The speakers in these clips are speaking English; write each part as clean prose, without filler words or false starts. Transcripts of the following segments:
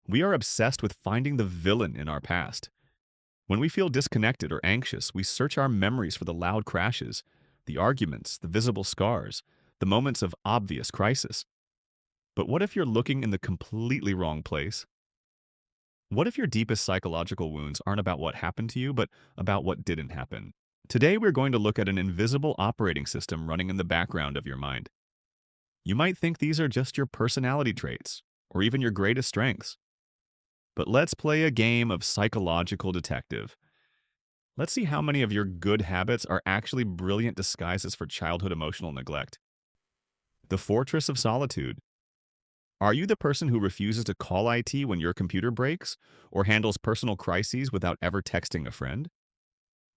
We are obsessed with finding the villain in our past. When we feel disconnected or anxious, we search our memories for the loud crashes, the arguments, the visible scars, the moments of obvious crisis. But what if you're looking in the completely wrong place? What if your deepest psychological wounds aren't about what happened to you, but about what didn't happen? Today, we're going to look at an invisible operating system running in the background of your mind. You might think these are just your personality traits, or even your greatest strengths. But let's play a game of psychological detective. Let's see how many of your good habits are actually brilliant disguises for childhood emotional neglect. The fortress of solitude. Are you the person who refuses to call IT when your computer breaks, or handles personal crises without ever texting a friend?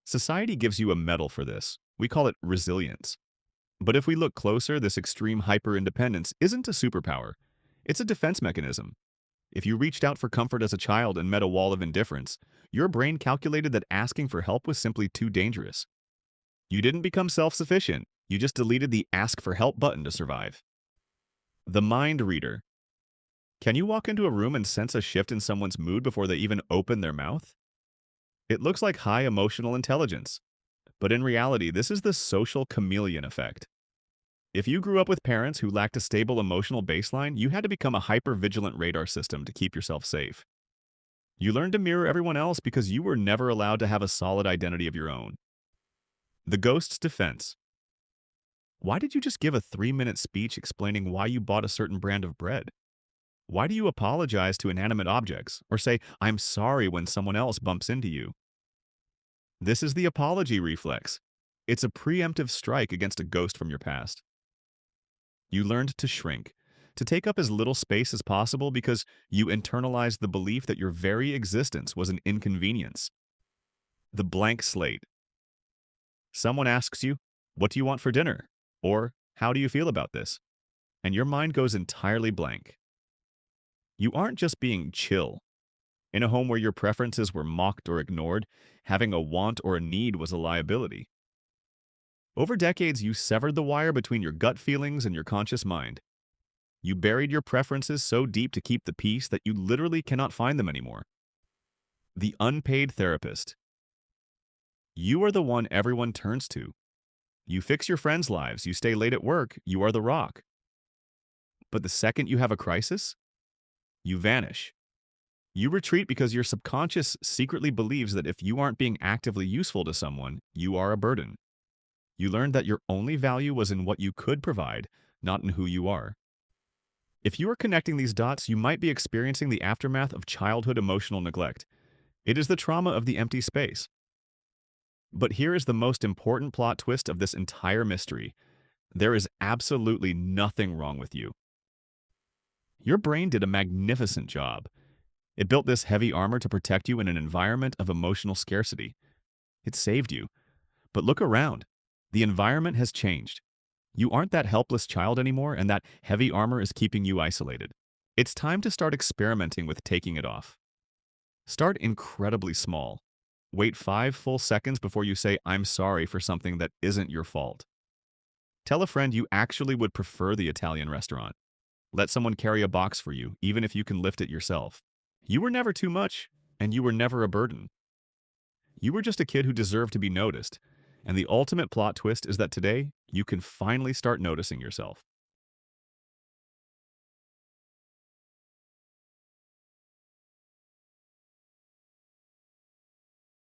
Society gives you a medal for this. We call it resilience. But if we look closer, this extreme hyper-independence isn't a superpower. It's a defense mechanism. If you reached out for comfort as a child and met a wall of indifference, your brain calculated that asking for help was simply too dangerous. You didn't become self-sufficient. You just deleted the ask for help button to survive. The mind reader. Can you walk into a room and sense a shift in someone's mood before they even open their mouth? It looks like high emotional intelligence, but in reality, this is the social chameleon effect. If you grew up with parents who lacked a stable emotional baseline, you had to become a hyper-vigilant radar system to keep yourself safe. You learned to mirror everyone else because you were never allowed to have a solid identity of your own. The ghost's defense. Why did you just give a 3-minute speech explaining why you bought a certain brand of bread? Why do you apologize to inanimate objects or say, "I'm sorry" when someone else bumps into you? This is the apology reflex. It's a preemptive strike against a ghost from your past. You learned to shrink, to take up as little space as possible because you internalized the belief that your very existence was an inconvenience. The blank slate. Someone asks you, "What do you want for dinner?" Or, "How do you feel about this?" And your mind goes entirely blank. You aren't just being chill. In a home where your preferences were mocked or ignored, having a want or a need was a liability. Over decades, you severed the wire between your gut feelings and your conscious mind. You buried your preferences so deep to keep the peace that you literally cannot find them anymore. The unpaid therapist. You are the one everyone turns to. You fix your friends' lives, you stay late at work, you are the rock. But the second you have a crisis, you vanish. You retreat because your subconscious secretly believes that if you aren't being actively useful to someone, you are a burden. You learned that your only value was in what you could provide, not in who you are. If you are connecting these dots, you might be experiencing the aftermath of childhood emotional neglect. It is the trauma of the empty space. But here is the most important plot twist of this entire mystery. There is absolutely nothing wrong with you. Your brain did a magnificent job. It built this heavy armor to protect you in an environment of emotional scarcity. It saved you. But look around. The environment has changed. You aren't that helpless child anymore, and that heavy armor is keeping you isolated. It's time to start experimenting with taking it off. Start incredibly small. Wait 5 full seconds before you say, "I'm sorry" for something that isn't your fault. Tell a friend you actually would prefer the Italian restaurant. Let someone carry a box for you, even if you can lift it yourself. You were never too much, and you were never a burden. You were just a kid who deserved to be noticed. And the ultimate plot twist is that today, you can finally start noticing yourself.